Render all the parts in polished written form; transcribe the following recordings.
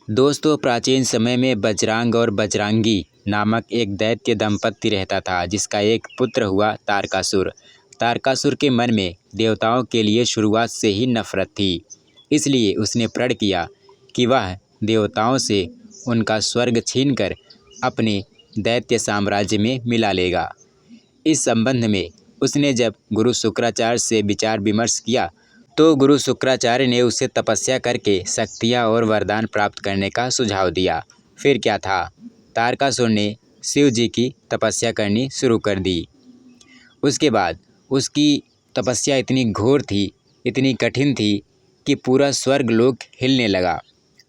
दोस्तों, प्राचीन समय में बजरांग और बजरंगी नामक एक दैत्य दंपत्ति रहता था, जिसका एक पुत्र हुआ तारकासुर। तारकासुर के मन में देवताओं के लिए शुरुआत से ही नफरत थी। इसलिए उसने प्रण किया कि वह देवताओं से उनका स्वर्ग छीनकर अपने दैत्य साम्राज्य में मिला लेगा। इस संबंध में उसने जब गुरु शुक्राचार्य से विचार विमर्श किया, तो गुरु शुक्राचार्य ने उसे तपस्या करके शक्तियाँ और वरदान प्राप्त करने का सुझाव दिया। फिर क्या था, तारकासुर ने शिव जी की तपस्या करनी शुरू कर दी। उसके बाद उसकी तपस्या इतनी घोर थी, इतनी कठिन थी कि पूरा स्वर्गलोक हिलने लगा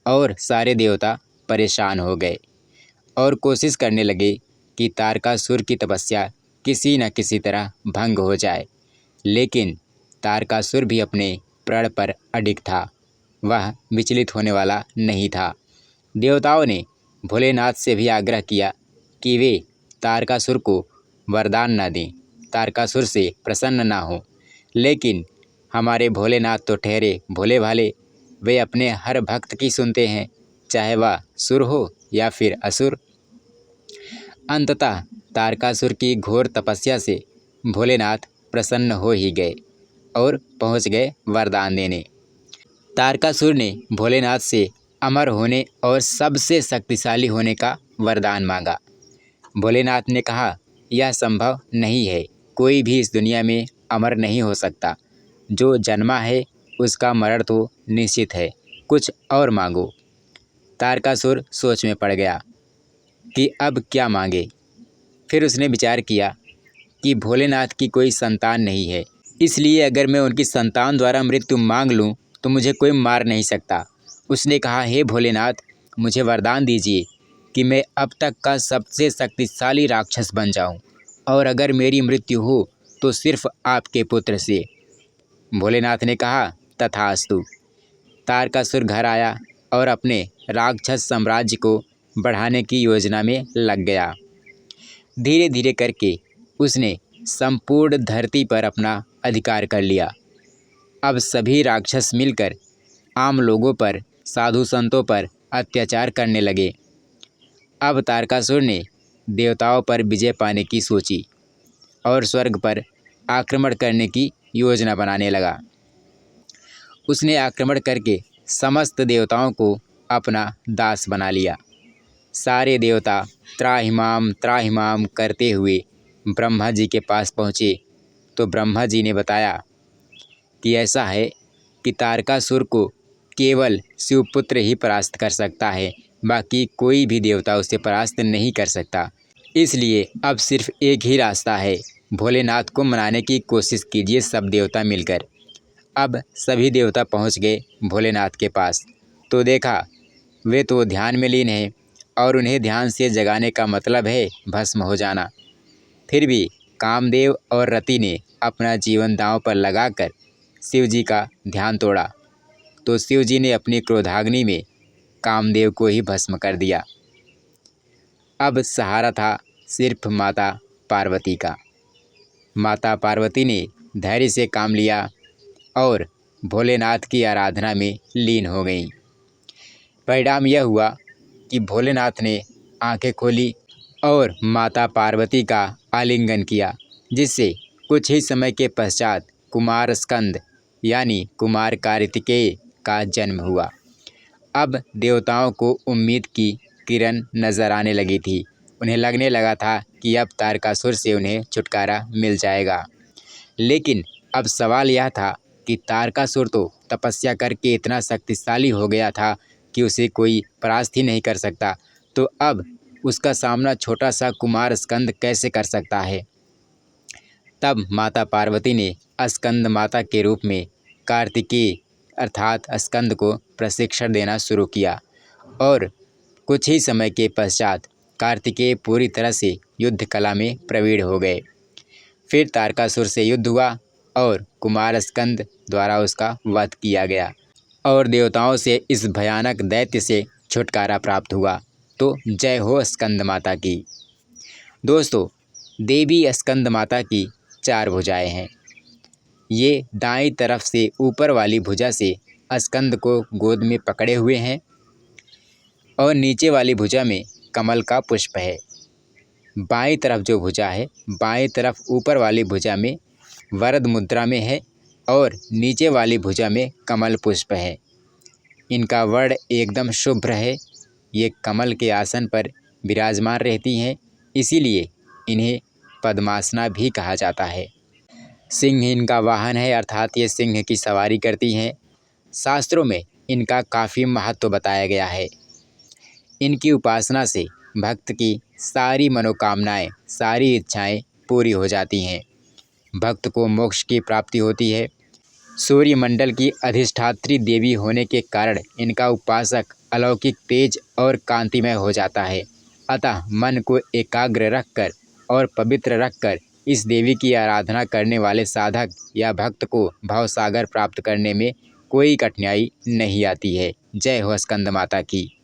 और सारे देवता परेशान हो गए और कोशिश करने लगे कि तारकासुर की तपस्या किसी न किसी तरह भंग हो जाए। लेकिन तारकासुर भी अपने प्रण पर अडिग था। वह विचलित होने वाला नहीं था। देवताओं ने भोलेनाथ से भी आग्रह किया कि वे तारकासुर को वरदान न दें, तारकासुर से प्रसन्न ना हो। लेकिन हमारे भोलेनाथ तो ठहरे भोले भाले, वे अपने हर भक्त की सुनते हैं, चाहे वह सुर हो या फिर असुर। अंततः तारकासुर की घोर तपस्या से भोलेनाथ प्रसन्न हो ही गए और पहुंच गए वरदान देने। तारकासुर ने भोलेनाथ से अमर होने और सबसे शक्तिशाली होने का वरदान मांगा। भोलेनाथ ने कहा, यह संभव नहीं है, कोई भी इस दुनिया में अमर नहीं हो सकता। जो जन्मा है उसका मरण तो निश्चित है, कुछ और मांगो। तारकासुर सोच में पड़ गया कि अब क्या मांगे। फिर उसने विचार किया कि भोलेनाथ की कोई संतान नहीं है, इसलिए अगर मैं उनकी संतान द्वारा मृत्यु मांग लूं तो मुझे कोई मार नहीं सकता। उसने कहा, हे भोलेनाथ, मुझे वरदान दीजिए कि मैं अब तक का सबसे शक्तिशाली राक्षस बन जाऊं, और अगर मेरी मृत्यु हो तो सिर्फ आपके पुत्र से। भोलेनाथ ने कहा, तथास्तु। तारकासुर घर आया और अपने राक्षस साम्राज्य को बढ़ाने की योजना में लग गया। धीरे धीरे करके उसने संपूर्ण धरती पर अपना अधिकार कर लिया। अब सभी राक्षस मिलकर आम लोगों पर, साधु संतों पर अत्याचार करने लगे। अब तारकासुर ने देवताओं पर विजय पाने की सोची और स्वर्ग पर आक्रमण करने की योजना बनाने लगा। उसने आक्रमण करके समस्त देवताओं को अपना दास बना लिया। सारे देवता त्राहिमाम त्राहिमाम करते हुए ब्रह्मा जी के पास पहुँचे, तो ब्रह्मा जी ने बताया कि ऐसा है कि तारकासुर को केवल शिवपुत्र ही परास्त कर सकता है, बाकी कोई भी देवता उसे परास्त नहीं कर सकता। इसलिए अब सिर्फ एक ही रास्ता है, भोलेनाथ को मनाने की कोशिश कीजिए सब देवता मिलकर। अब सभी देवता पहुंच गए भोलेनाथ के पास, तो देखा वे तो ध्यान में लीन हैं और उन्हें ध्यान से जगाने का मतलब है भस्म हो जाना। फिर भी कामदेव और रति ने अपना जीवन दांव पर लगाकर शिव जी का ध्यान तोड़ा, तो शिव जी ने अपनी क्रोधाग्नि में कामदेव को ही भस्म कर दिया। अब सहारा था सिर्फ माता पार्वती का। माता पार्वती ने धैर्य से काम लिया और भोलेनाथ की आराधना में लीन हो गईं। परिणाम यह हुआ कि भोलेनाथ ने आंखें खोली और माता पार्वती का आलिंगन किया, जिससे कुछ ही समय के पश्चात कुमार स्कंद यानी कुमार कार्तिकेय का जन्म हुआ। अब देवताओं को उम्मीद की किरण नजर आने लगी थी। उन्हें लगने लगा था कि अब तारकासुर से उन्हें छुटकारा मिल जाएगा। लेकिन अब सवाल यह था कि तारकासुर तो तपस्या करके इतना शक्तिशाली हो गया था कि उसे कोई परास्त ही नहीं कर सकता, तो अब उसका सामना छोटा सा कुमार स्कंद कैसे कर सकता है। तब माता पार्वती ने स्कंद माता के रूप में कार्तिकेय अर्थात स्कंद को प्रशिक्षण देना शुरू किया, और कुछ ही समय के पश्चात कार्तिकेय पूरी तरह से युद्ध कला में प्रवीण हो गए। फिर तारकासुर से युद्ध हुआ और कुमार स्कंद द्वारा उसका वध किया गया और देवताओं से इस भयानक दैत्य से छुटकारा प्राप्त हुआ। तो जय हो स्कंद माता की। दोस्तों, देवी स्कंद माता की 4 भुजाएं हैं। ये दाईं तरफ से ऊपर वाली भुजा से स्कंद को गोद में पकड़े हुए हैं। और नीचे वाली भुजा में कमल का पुष्प है। बाईं तरफ जो भुजा है, बाईं तरफ ऊपर वाली भुजा में वरद मुद्रा में है और नीचे वाली भुजा में कमल पुष्प है। इनका वर्ण एकदम शुभ्र है। ये कमल के आसन पर विराजमान रहती हैं, इसीलिए इन्हें पद्मासना भी कहा जाता है। सिंह इनका वाहन है, अर्थात ये सिंह की सवारी करती हैं। शास्त्रों में इनका काफ़ी महत्व बताया गया है। इनकी उपासना से भक्त की सारी मनोकामनाएं, सारी इच्छाएं पूरी हो जाती हैं। भक्त को मोक्ष की प्राप्ति होती है। सूर्यमंडल की अधिष्ठात्री देवी होने के कारण इनका उपासक अलौकिक तेज और कांतिमय हो जाता है। अतः मन को एकाग्र रखकर और पवित्र रखकर इस देवी की आराधना करने वाले साधक या भक्त को भवसागर प्राप्त करने में कोई कठिनाई नहीं आती है। जय हो स्कंद माता की।